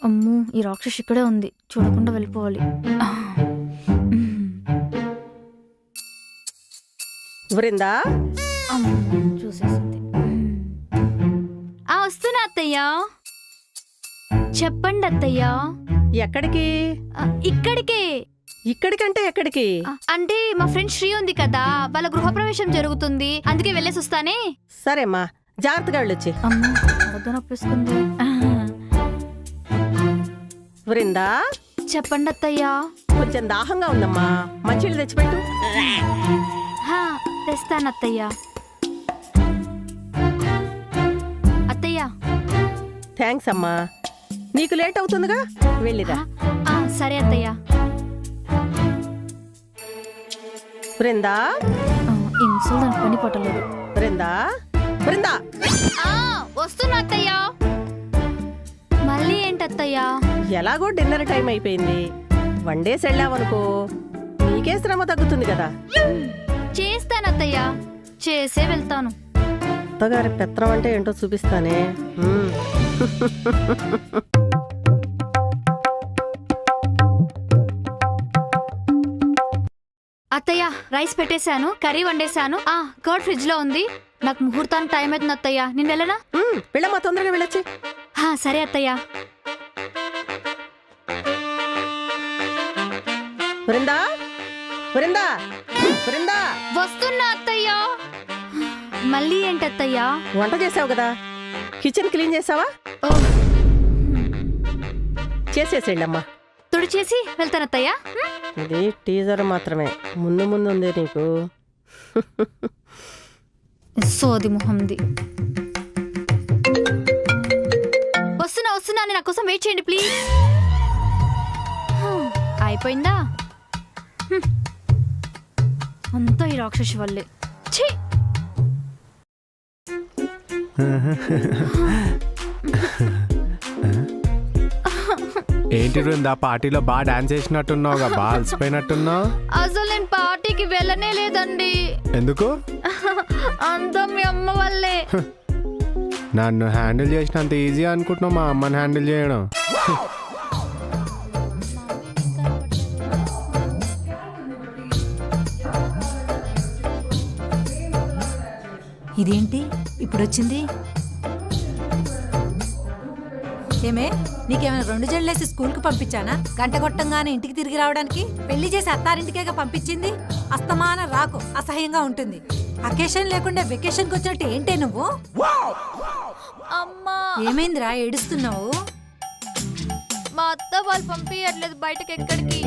అమ్మో, ఈ రాక్షసి ఇక్కడే ఉంది, చూడకుండా వెళ్ళిపోవాలి. వృందా, అమ్మో, చూసేసింది. వస్తున్నా అత్తయ్య. చెప్పండి అత్తయ్య. ఎక్కడికి? ఇక్కడికే. ఇక్కడికంటే ఎక్కడికి? అంటే మా ఫ్రెండ్ శ్రీ ఉంది కదా, వాళ్ళ గృహప్రవేశం జరుగుతుంది, అందుకే వెళ్ళేసి వస్తానే. సరేమ్మా, జాగ్రత్తగా వెళ్ళొచ్చి. అమ్మో, నొప్పిస్తుంది. వృందా, చెప్పండి అత్తయ్య. కొంచెం దాహంగా ఉందమ్మా, మంచినీళ్ళు తెచ్చిపెట్టు. తెస్తాను అత్తయ్య. అత్తయ్య. థ్యాంక్స్ అమ్మా, నీకు లేట్ అవుతుందిగా, వెళ్ళిరా. సరే అత్తయ్య. వృందా, ఇన్సుల్ పని పట్టలేదు. వృందా, వృందా, వస్తున్నా అత్తయ్య. మళ్ళీ ఏంటత్తయ్య? ఎలాగో డిన్నర్ టైం అయిపోయింది, వండేసి వెళ్ళావనుకో నీకే శ్రమ తగ్గుతుంది కదా. చేస్తానత్తయ్య, చేసే వెళ్తాను. అత్తగారి పెత్రం అంటే ఏంటో చూపిస్తానే. అత్తయ్య, రైస్ పెట్టేశాను, కర్రీ వండేశాను, కర్డ్ ఫ్రిడ్జ్ లో ఉంది. నాకు ముహూర్తానికి టైం అవుతుంది అత్తయ్య, నేను వెళ్ళనా? వెళ్ళమ్మా, తొందరగా వెళ్ళొచ్చి. సరే అత్తయ్య. వృందా, వృందా, వృందా, వస్తున్నా అత్తయ్య. మళ్ళీ ఏంటత్తయ్య? వంట చేసావు కదా, కిచెన్ క్లీన్ చేసావా? చేసేసేళ్ళమ్మా. తుడిచేసి వెళ్తానత్తయ్య. ఇది టీజర్ మాత్రమే, ముందు ముందు ఉంది నీకు. సోది మొహంది. వస్తున్నా, నా కోసం వెయిట్ చేయండి ప్లీజ్. అయిపోయిందా? అంతా ఈ రాక్షసి వల్లే. ఛీ! ఏంటి బృందా, పార్టీలో బాగా డాన్స్ చేసినట్టున్నావుగా, బాగా అలసిపోయినట్టున్నావు. అసలు నేను పార్టీకి వెళ్ళనే లేదండి. ఎందుకు? అంతా మీ అమ్మ వల్లే. నన్ను హ్యాండిల్ చేసినంత ఈజీ అనుకుంటున్నావు మా అమ్మని హ్యాండిల్ చేయడం. ఇదేంటి ఇప్పుడు వచ్చింది? ఏమే, నీకేమైనా 2 జడలేసి స్కూల్కి పంపించానా? గంట కొట్టంగానే ఇంటికి తిరిగి రావడానికి? పెళ్లి చేసి అత్తారింటికేగా పంపించింది. అస్తమాన రాకు, అసహ్యంగా ఉంటుంది. అకేషన్ లేకుండా వెకేషన్కి వచ్చినట్టు ఏంటే నువ్వు? అమ్మా, ఏమైందిరా ఏడుస్తున్నావు? మా అత్త వాళ్ళు పంపించట్లేదు బయటకి ఎక్కడికి.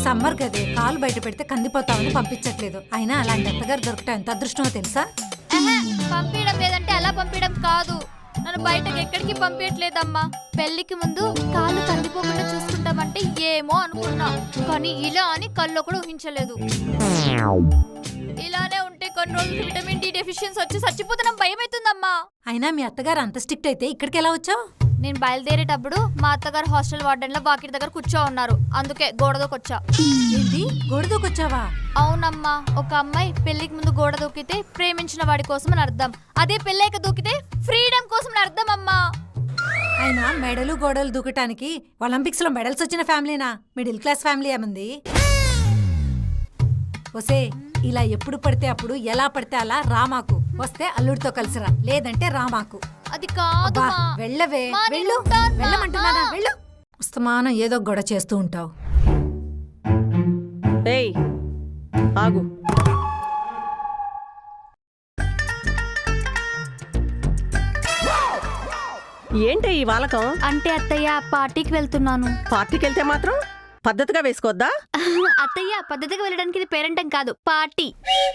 సమ్మర్ కదే, కాలు బయట పెడితే కందిపోతామని పంపించట్లేదు. అయినా అలాంటి అత్తగారు దొరకటం ఎంత అదృష్టమో తెలుసా? పంపించడం లేదంటే అలా పంపించడం కాదు, నన్ను బయటకి ఎక్కడికి పంపించట్లేదమ్మా. పెళ్లికి ముందు కాళ్ళు కందిపోకుండా చూసుకుంటామంటే ఏమో అనుకున్నా, కానీ ఇలా అని కల్లో కూడా ఊహించలేదు. ఇలానే ఉంటే కొన్ని రోజులు విటమిన్ డి డెఫిషియన్సీ వచ్చి చచ్చిపోతున్నా భయం అవుతుందమ్మా. అయినా మీ అత్తగారు అంత స్ట్రిక్ట్ అయితే ఇక్కడికి ఎలా వచ్చావు? నేను బయలుదేరేటప్పుడు మా అత్తగారు హాస్టల్ వార్డెన్ లో వాకిటి దగ్గర కూర్చో ఉన్నారు, అందుకే గోడదోకొచ్చా. ఏంటి, గోడదూకొచ్చావా? అవునమ్మా, ఒక అమ్మాయి పెళ్లికి ముందు గోడ దూకితే ప్రేమించిన వాడి కోసం అని అర్థం, అదే పెళ్ళైక దూకితే ఫ్రీడమ్ కోసం అని అర్థం అమ్మా. అయినా మెడలు గోడలు దూకటానికి ఒలింపిక్స్ లో మెడల్స్ వచ్చిన ఫ్యామిలీనా? మిడిల్ క్లాస్ ఫ్యామిలీ ఏమంది? ఒసే, ఇలా ఎప్పుడు పడితే అప్పుడు ఎలా పడితే అలా రామాకు. వస్తే అల్లుడితో కలిసిరా, లేదంటే రామాకు. అది కాదు. వెళ్ళవే, వెళ్ళు. వెళ్ళమంటున్నానా? వెళ్ళు. ఉస్తమానం ఏదో గొడవ చేస్తూ ఉంటావు. ఏయ్, ఆగు. ఏంటి ఈ వాలకం? అంటే అత్తయ్య, పార్టీకి వెళ్తున్నాను. పార్టీకి వెళ్తే మాత్రం పద్ధతిగా వేసుకోవద్దా? అత్తయ్య, పద్ధతిగా వెళ్ళడానికి ఇది పేరెంటం కాదు, పార్టీ.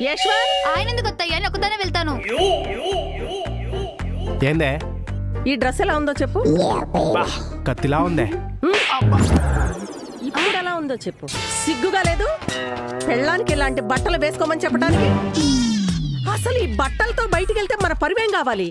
యశ్వర్, ఆయన ఎందుకు అత్తయ్య, నేను ఒకదానే వెళ్తాను. ఏందే ఈ డ్రెస్ ఎలా ఉందో చెప్పు. కత్తిలా ఉందే. ఇప్పుడు ఎలా ఉందో చెప్పు. సిగ్గుగా లేదు పెళ్ళానికి ఇలాంటి బట్టలు వేసుకోమని చెప్పడానికి? అసలు ఈ బట్టలతో బయటికి వెళ్తే మన పరువేం కావాలి?